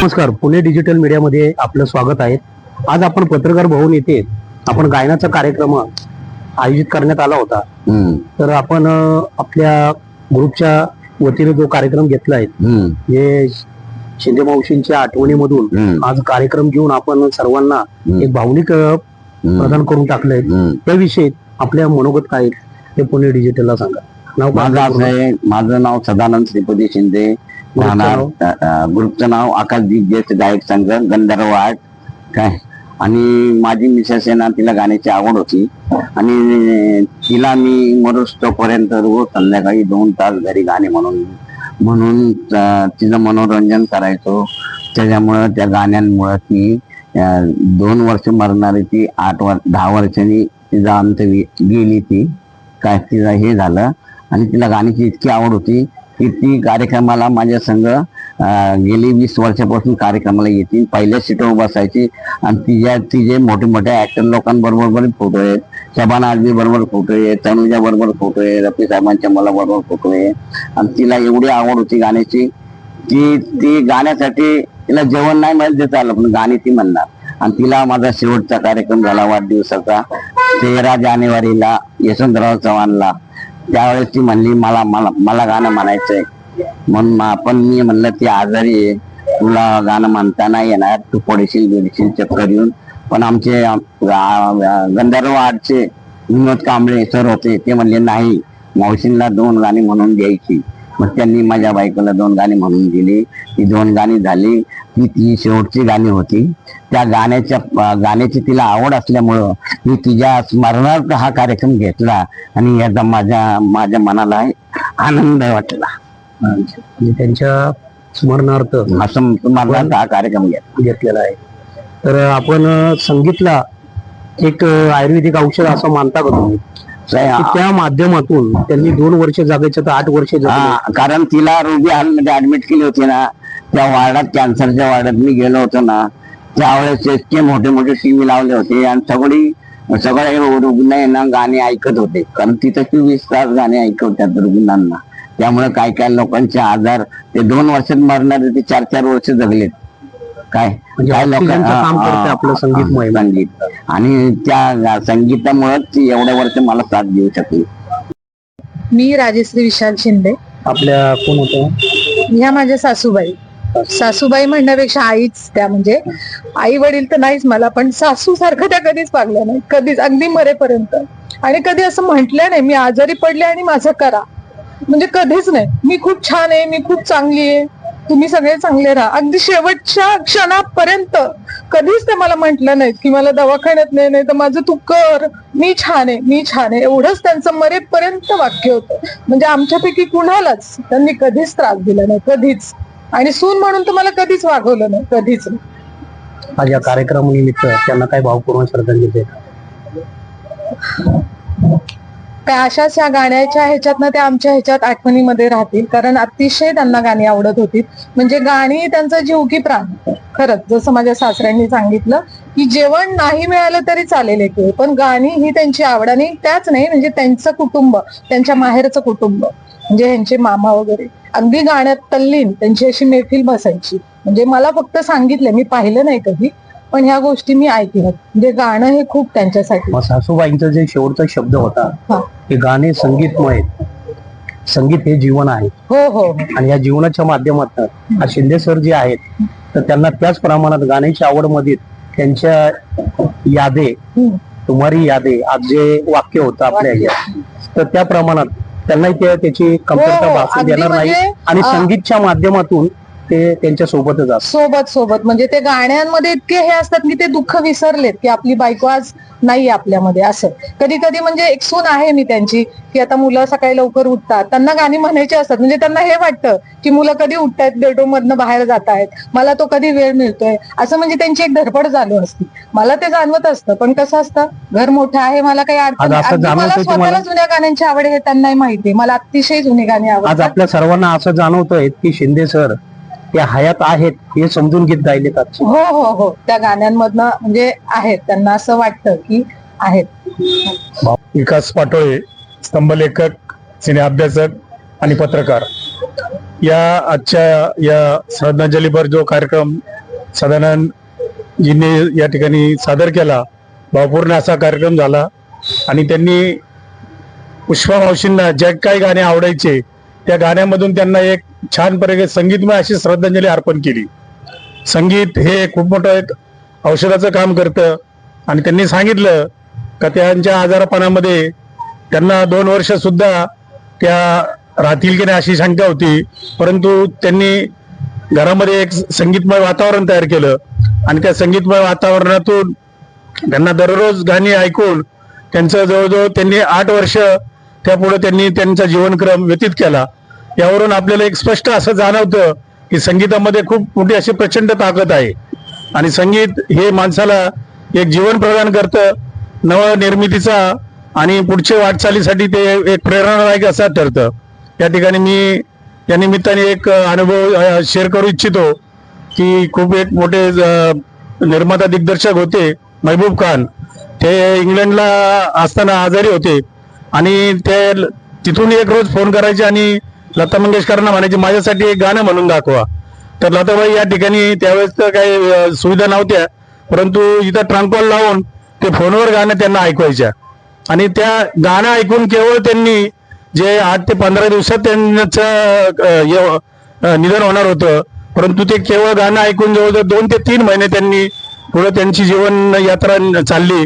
नमस्कार, पुणे डिजिटल मीडियामध्ये आपलं स्वागत आहे. आज आपण पत्रकार भवन येथे आपण गायनाचा कार्यक्रम आयोजित करण्यात आला होता. तर आपण आपल्या ग्रुपच्या वतीने जो कार्यक्रम घेतला आहे, जे शिंदे मावशींच्या आठवणीमधून आज कार्यक्रम घेऊन आपण सर्वांना एक भावनिक प्रदान करून टाकलंय. त्याविषयी आपल्या मनोगत काय ते पुणे डिजिटलला सांगा. माझं नाव सदानंद श्रीपती शिंदे, ग्रुपचं नाव आकाशदीप ज्येष्ठ गायक संघ, गंधर्व वाट काय. आणि माझी मिसेस आहे ना, तिला गाण्याची आवड होती आणि तिला मी मरुस तोपर्यंत रोज संध्याकाळी 2 तास घरी गाणे म्हणून तिचं मनोरंजन करायचो. त्याच्यामुळं त्या गाण्यांमुळं ती 2 वर्ष मरणारी ती 10 वर्षांनी तिचा अंत गेली. ती काय तिला हे झालं आणि तिला गाण्याची इतकी आवड होती की ती कार्यक्रमाला माझ्या संघ गेली 20 वर्षापासून कार्यक्रमाला येतील. पहिल्या सीटवर बसायची आणि तिचे मोठे मोठ्या ऍक्टर लोकांबरोबर फोटो आहेत. शबाना आजमी बरोबर फोटो आहे, तनुजा बरोबर फोटो आहे, रफी साहेबांच्या मला बरोबर फोटो आहे. आणि तिला एवढी आवड होती गाण्याची की ती गाण्यासाठी तिला जेवण नाही मिळेल ते चाललं, पण गाणी ती म्हणणार. आणि तिला माझा शेवटचा कार्यक्रम झाला वाढदिवसाचा 13 जानेवारीला यशवंतराव चव्हाणला. त्यावेळेस ती म्हणली मला गाणं म्हणायचंय. म्हणून आपण मी म्हणलं ती आजारी आहे, तुला गाणं म्हणता नाही येणार, तू पडशील चक्कर येऊन. पण आमचे गंधर्व आर्टचे विनोद कांबळे सर होते, ते म्हणले नाही, मावशींना 2 गाणी म्हणून द्यायची. मग त्यांनी माझ्या बायकोला 2 गाणी म्हणून दिली. ती 2 गाणी झाली. ती शेवटची गाणी होती. त्या गाण्याची तिला आवड असल्यामुळं मी तिच्या स्मरणार्थ हा कार्यक्रम घेतला आणि याचा माझ्या मनाला आनंद वाटला. त्यांच्या स्मरणार्थ हा कार्यक्रम घेतलेला आहे. तर आपण संगीतला एक आयुर्वेदिक औषध असं मानता का तुम्ही? त्या माध्यमातून त्यांनी 2 वर्ष जगायचं तर 8 वर्ष कारण तिला रोगी हॉलमध्ये ऍडमिट केली होती ना, त्या वार्डात, कॅन्सरच्या वार्डात मी गेलो होतो ना, त्यावेळेस इतके मोठे मोठे टीव्ही लावले होते आणि सगळे रुग्ण ना गाणी ऐकत होते. कारण तिथं 24 तास गाणी ऐकवतात रुग्णांना. त्यामुळे काय लोकांचे आजार ते 2 वर्षात मरणारे ते 4-4 वर्ष जगलेत. काय लोकांचं आपलं संगीत आणि त्या संगीतामुळे ती एवढ्या वर्ष मला साथ देऊ शकली. मी राजश्री विशाल शिंदे. आपल्या कोण होतं? ह्या माझ्या सासूबाई म्हणण्यापेक्षा आईच. त्या म्हणजे आई वडील तर नाहीच मला, पण सासू सारखं त्या कधीच वागल्या नाही, कधीच, अगदी मरेपर्यंत. आणि कधी असं म्हटलं नाही मी आजारी पडले आणि माझं करा, म्हणजे कधीच नाही. मी खूप छान आहे, मी खूप चांगली आहे, तुम्ही सगळे चांगले राहा, अगदी शेवटच्या क्षणापर्यंत कधीच ते मला म्हटलं नाही की मला दवाखान्यात नाही तर माझं तू कर, मी छान आहे. एवढंच त्यांचं मरेपर्यंत वाक्य होतं. म्हणजे आमच्यापैकी कुणालाच त्यांनी कधीच त्रास दिला नाही, कधीच. आणि सून म्हणून तर मला कधीच वागवलं नाही, कधीच नाही. आज या कार्यक्रमानिमित्त त्यांना काय भावपूर्ण श्रद्धांजली देतात? काय अशाच या गाण्याच्या ह्याच्यातनं त्या आमच्या ह्याच्यात आठवणीमध्ये राहतील. कारण अतिशय त्यांना गाणी आवडत होती. म्हणजे गाणी त्यांचा जीव की प्राण. खरंच जसं माझ्या सासऱ्यांनी सांगितलं की जेवण नाही मिळालं तरी चालेल की, पण गाणी ही त्यांची आवड. आणि त्याच नाही, म्हणजे त्यांचं कुटुंब, त्यांच्या माहेरचं कुटुंब, म्हणजे ह्यांचे मामा वगैरे अगदी गाण्यात तल्लीन. त्यांची अशी मैफिल बसायची. म्हणजे मला फक्त सांगितलं, मी पाहिलं नाही कधी, पण ह्या गोष्टी मी ऐकल्या. म्हणजे गाणं हे खूप त्यांच्यासाठी. सासूबाईंचा जे शेवटचा शब्द होता ते गाणे संगीतमय, संगीत हे जीवन आहे. हो. आणि या जीवनाच्या माध्यमातून आज शिंदे सर जे आहेत तर त्यांना त्याच प्रमाणात गाण्याची आवड मध्ये त्यांच्या यादे तुम्हारी यादे आज जे वाक्य होतं आपल्या तर त्या प्रमाणात त्यांनाही त्याची कमतरता भासू देणार नाही. आणि संगीतच्या माध्यमातून ते त्यांच्या सोबतच असतात. सोबत म्हणजे ते गाण्यांमध्ये इतके हे असतात की ते दुःख विसरलेत की आपली बायको आज नाही आपल्यामध्ये. असं कधी कधी म्हणजे एक सून आहे मी त्यांची की आता मुलं सकाळी लवकर उठतात, त्यांना गाणी म्हणायची असतात. म्हणजे त्यांना हे वाटतं की मुलं कधी उठतायत, बेडरूम मधनं बाहेर जात आहेत, मला तो कधी वेळ मिळतोय, असं म्हणजे त्यांची एक धडपड चालू असते. मला ते जाणवत असतं. पण कसं असतं, घर मोठं आहे, मला काही अडचण नाही. मला स्वतःला जुन्या गाण्यांची आवड आहे, त्यांनाही माहिती, मला अतिशय जुनी गाणी आवडतात. आज आपल्या सर्वांना असं जाणवतंय की शिंदे सर ते हयात आहेत हे समजून घेत राहिलेत. हो. त्या गाण्यांमधनं म्हणजे आहेत, त्यांना असं वाटतं की आहेत. विकास पाटोळे, स्तंभलेखक, सिने अभ्यासक आणि पत्रकार. या आजच्या या श्रद्धांजलीपर जो कार्यक्रम सदानंदजींनी या ठिकाणी सादर केला, भावपूर्ण असा कार्यक्रम झाला. आणि त्यांनी पुष्पा मावशींना ज्या काही गाणे आवडायचे त्या गाण्यामधून त्यांना एक छान प्रकारे संगीतमय अशी श्रद्धांजली अर्पण केली. संगीत हे खूप मोठं एक औषधाचं काम करतं आणि त्यांनी सांगितलं का त्यांच्या आजारपणामध्ये त्यांना 2 वर्ष सुद्धा त्या राहतील की नाही अशी शंका होती, परंतु त्यांनी घरामध्ये एक संगीतमय वातावरण तयार केलं आणि त्या संगीतमय वातावरणातून त्यांना दररोज गाणी ऐकून त्यांचं जवळजवळ त्यांनी 8 वर्ष त्यापुढे त्यांनी त्यांचा जीवनक्रम व्यतीत केला. यावरून आपल्याला एक स्पष्ट असं जाणवतं की संगीतामध्ये खूप मोठी अशी प्रचंड ताकद आहे आणि संगीत हे माणसाला एक जीवन प्रदान करतं, नवनिर्मितीचा आणि पुढच्या वाटचालीसाठी ते एक प्रेरणादायक असं ठरतं. या ठिकाणी मी या निमित्ताने एक अनुभव शेअर करू इच्छितो की खूप एक मोठे निर्माता दिग्दर्शक होते महबूब खान. ते इंग्लंडला असताना आजारी होते आणि ते तिथून एक रोज फोन करायचे आणि लता मंगेशकरांना म्हणायचे माझ्यासाठी एक गाणं म्हणून दाखवा. तर लताबाई या ठिकाणी त्यावेळेस तर काही सुविधा नव्हत्या, परंतु इथं ट्रंकॉल लावून ते फोनवर गाणं त्यांना ऐकवायच्या आणि त्या गाणं ऐकून केवळ त्यांनी जे 8 ते 15 दिवसात त्यांचं निधन होणार होतं, परंतु ते केवळ गाणं ऐकून जवळजवळ 2 ते 3 महिने त्यांनी पुढे त्यांची जीवन यात्रा चालली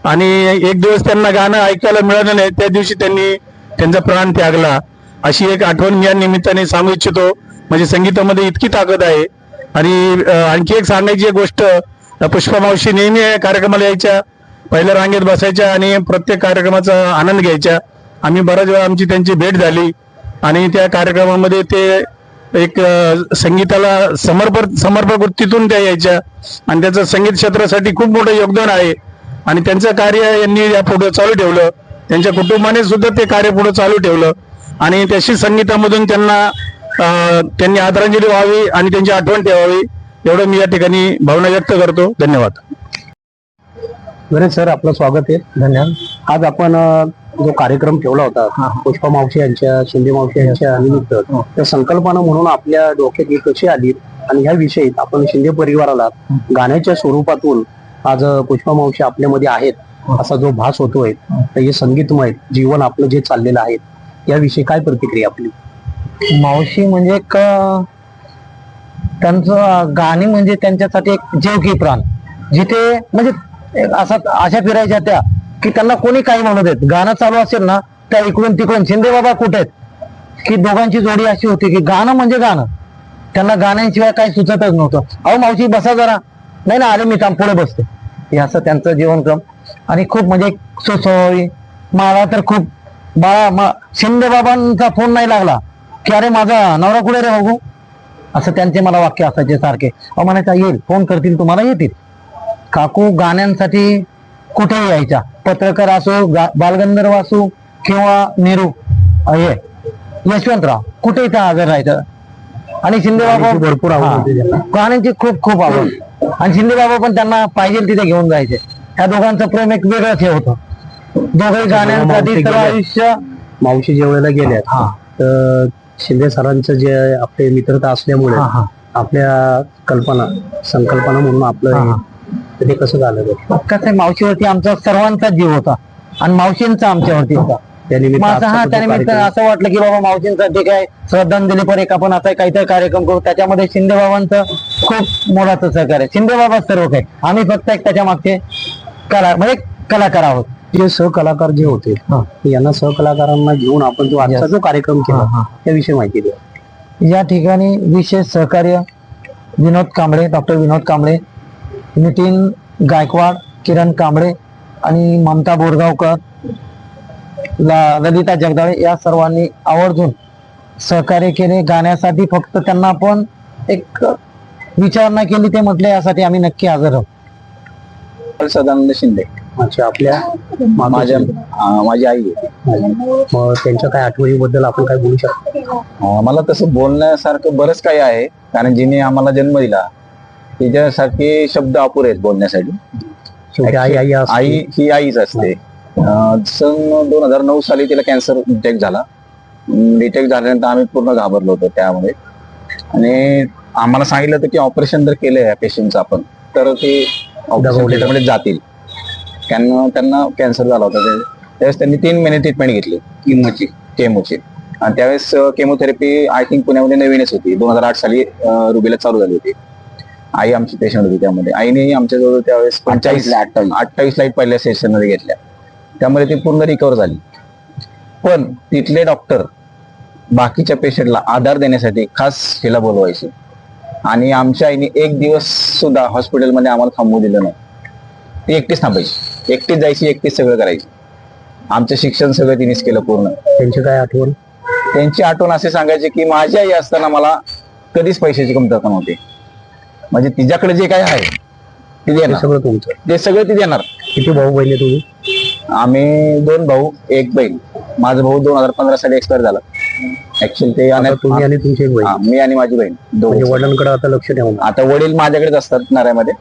आणि एक दिवस त्यांना गाणं ऐकायला मिळालं नाही, त्या दिवशी त्यांनी त्यांचा प्राण त्यागला. अशी एक आठवण मी या निमित्ताने सांगू इच्छितो. म्हणजे संगीतामध्ये इतकी ताकद आहे. आणि आणखी एक सांगायची एक गोष्ट, पुष्पा मावशी नेहमी कार्यक्रमाला यायच्या, पहिल्या रांगेत बसायच्या आणि प्रत्येक कार्यक्रमाचा आनंद घ्यायच्या. आम्ही बऱ्याच वेळा आमची त्यांची भेट झाली आणि त्या कार्यक्रमामध्ये ते एक संगीताला समर्पक वृत्तीतून त्या यायच्या आणि त्याचं संगीत क्षेत्रासाठी खूप मोठं योगदान आहे आणि त्यांचं कार्य यांनी या पुढे चालू ठेवलं. त्यांच्या कुटुंबाने सुद्धा ते कार्य पुढे चालू ठेवलं आणि त्याशी संगीतामधून त्यांनी आदरांजली व्हावी आणि त्यांची आठवण ठेवावी, एवढं मी या ठिकाणी भावना व्यक्त करतो. धन्यवाद. गणेश सर, आपलं स्वागत आहे. धन्यवाद. आज आपण जो कार्यक्रम ठेवला होता पुष्पा मावशी यांच्या, शिंदे मावशी यांच्या निमित्त, त्या संकल्पना म्हणून आपल्या डोक्यात ही कशी आली आणि ह्या विषयी आपण शिंदे परिवाराला गाण्याच्या स्वरूपातून आज पुष्पा मावशी आपल्यामध्ये आहेत असा जो भास होतोय, तर हे संगीतमय जीवन आपलं जे चाललेलं आहे याविषयी काय प्रतिक्रिया आपली? मावशी म्हणजे एक त्यांचं गाणी म्हणजे त्यांच्यासाठी एक जीव की प्राण. जिथे म्हणजे अशा फिरायच्या त्या की त्यांना कोणी काही म्हणू देत, गाणं चालू असेल ना त्या इकडून तिकडून शिंदे बाबा कुठे आहेत की दोघांची जोडी अशी होती की गाणं म्हणजे गाणं, त्यांना गाण्यांशिवाय काही सुचतच नव्हतं. अहो मावशी बसा जरा, नाही ना आले मी पुढे बसते, हे असं त्यांचं जीवनक्रम. आणि खूप म्हणजे सुसवी. मला तर खूप शिंदे बाबांचा फोन नाही लागला की अरे माझा नवरा कुठे रे बघू, असं त्यांचे मला वाक्य असायचे सारखे. अहो म्हणायचा येईल, फोन करतील तुम्हाला येतील. काकू गाण्यांसाठी कुठेही यायच्या, पत्रकार असो, बालगंधर्व असो किंवा नेहरू हे यशवंतराव, कुठेही त्या हजर राहायचं. आणि शिंदे बाबा भरपूर आवड गाण्यांची खूप खूप आवड. आणि शिंदे बाबा पण त्यांना पाहिजे तिथे घेऊन जायचे. ह्या दोघांचं प्रेम एक वेगळंच हे होतं. दोघे गाण्यांसाठी तर आयुष्य. मावशी ज्या वेळेला गेल्या तर शिंदे सरांचं जे आपले मित्रता असल्यामुळे आपल्या संकल्पना म्हणून आपलं ते कसं झालं? कसं मावशीवरती आमचा सर्वांचा जीव होता आणि मावशींचा आमच्यावरती होता. त्यानिमित्त असं वाटलं की बाबा मावशींसाठी काय श्रद्धांजली पर एक आपण आता काहीतरी कार्यक्रम करू, त्याच्यामध्ये शिंदे बाबांचं खूप मोलाचं सहकार्य. शिंदे बाबा सर्व काही, आम्ही फक्त एक त्याच्या मागचे कलाकार आहोत. जे सहकलाकार जे होते यांना सहकलाकारांना घेऊन आपण जो आजचा जो कार्यक्रम केला त्याविषयी माहिती द्या. या ठिकाणी विशेष सहकार्य विनोद कांबळे, डॉक्टर विनोद कांबळे, नितीन गायकवाड, किरण कांबळे आणि ममता बोरगावकर, ललिता जगदाळे या सर्वांनी आवर्जून सहकार्य केले गाण्यासाठी. फक्त त्यांना आपण एक विचारणा केली, ते म्हटले यासाठी आम्ही नक्की हजर आहोत. सदानंद शिंदे. अच्छा, आपल्या माझी आई आहे. मग त्यांच्या काय आठवणीबद्दल आपण काय बोलू शकतो? मला तसं बोलण्यासारखं बरंच काही आहे, कारण जिने आम्हाला जन्म दिला तिच्यासारखे शब्द अपुरे आहेत बोलण्यासाठी. आई ही आईच असते. सन 2009 साली तिला कॅन्सर डिटेक्ट झाला डिटेक्ट झाल्यानंतर आम्ही पूर्ण घाबरलो होतो त्यामुळे. आणि आम्हाला सांगितलं होतं की ऑपरेशन जर केलं या पेशंटचं आपण तर ते ऑपरेशन थिएटरमध्ये जातील. त्यांना कॅन्सर झाला होता त्यावेळेस त्यांनी 3 महिने ट्रीटमेंट घेतली केमोची. आणि त्यावेळेस केमोथेरपी आय थिंक पुण्यामध्ये नवीनच होती. 2008 साली रुबेला चालू झाली होती. आई आमची पेशंट होती त्यामध्ये. आईने आमच्याजवळ त्यावेळेस 28 लाईट पहिल्या सेशन मध्ये घेतल्या. त्यामुळे ती पूर्ण रिकव्हर झाली. पण तिथले डॉक्टर बाकीच्या पेशंटला आधार देण्यासाठी खास हिला बोलवायचे. आणि आमच्या आईने एक दिवस सुद्धा हॉस्पिटलमध्ये आम्हाला थांबवू दिलं नाही. ती एकटीच थांबायची, एकटीच जायची, एकटीच सगळं करायची. आमचं शिक्षण सगळं तिनेच केलं पूर्ण. त्यांची काय आठवण? त्यांची आठवण असे सांगायचे की माझी आई असताना मला कधीच पैशाची कमतरता नव्हती. म्हणजे तिच्याकडे जे काय आहे ते देणार, सगळं तुमचं, ते सगळं ती देणार. किती भाऊ बहिणी तुम्ही? आम्ही 2 भाऊ 1 बहीण. माझा भाऊ 2015 साली एक्सपायर झाला. ऍक्च्युअली ते तुम्ही आणि तुमची एक बहीण, मी आणि माझी बहीण म्हणजे वडिलांकडे आता लक्ष ठेवून. आता वडील माझ्याकडेच असतात नाऱ्यामध्ये.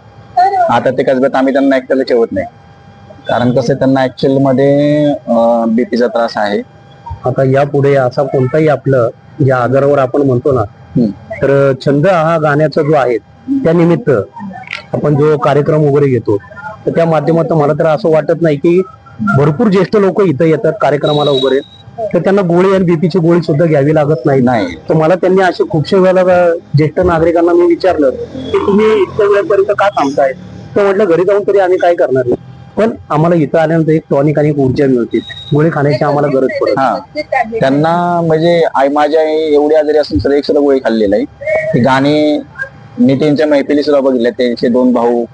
आता ते कसब्यात आम्ही त्यांना एकट्याला ठेवत नाही, कारण कसं त्यांना ऍक्च्युअल मध्ये बीपीचा त्रास आहे. आता यापुढे असा कोणताही आपलं ज्या आजारावर आपण म्हणतो ना, तर छंद हा गाण्याचा जो आहे त्या निमित्त आपण जो कार्यक्रम वगैरे घेतो, तर त्या माध्यमातून मला तर असं वाटत नाही की भरपूर ज्येष्ठ लोक इथं येतात कार्यक्रमाला वगैरे, तर त्यांना गोळी आणि बीपीची गोळी सुद्धा घ्यावी लागत नाही. तर मला त्यांनी असे खूपशे वेळेला ज्येष्ठ नागरिकांना मी विचारलं की तुम्ही इतक्या वेळेपर्यंत का थांबताय, तर म्हटलं घरी जाऊन तरी आम्ही काय करणार आहे, पण आम्हाला इथं आल्यानंतर एक टॉनिक आणि एक ऊर्जा मिळते, गोळी खाण्याची आम्हाला गरज पडते. त्यांना म्हणजे माझ्या आई एवढी आजारी असून सुद्धा एक सुद्धा गोळी खाल्लेली आहे. ती गाणी मी त्यांच्या मैफिली सुद्धा बघितल्या. त्यांचे 2 भाऊ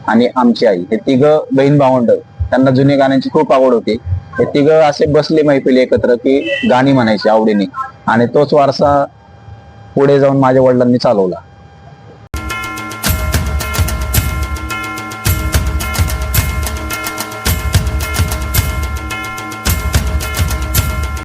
आणि आमची आई, हे 3 बहीण भावंड, त्यांना जुने गाण्यांची खूप आवड होती. हे 3 असे बसले मैफिली एकत्र की गाणी म्हणायची आवडीने. आणि तोच वारसा पुढे जाऊन माझ्या वडिलांनी चालवला.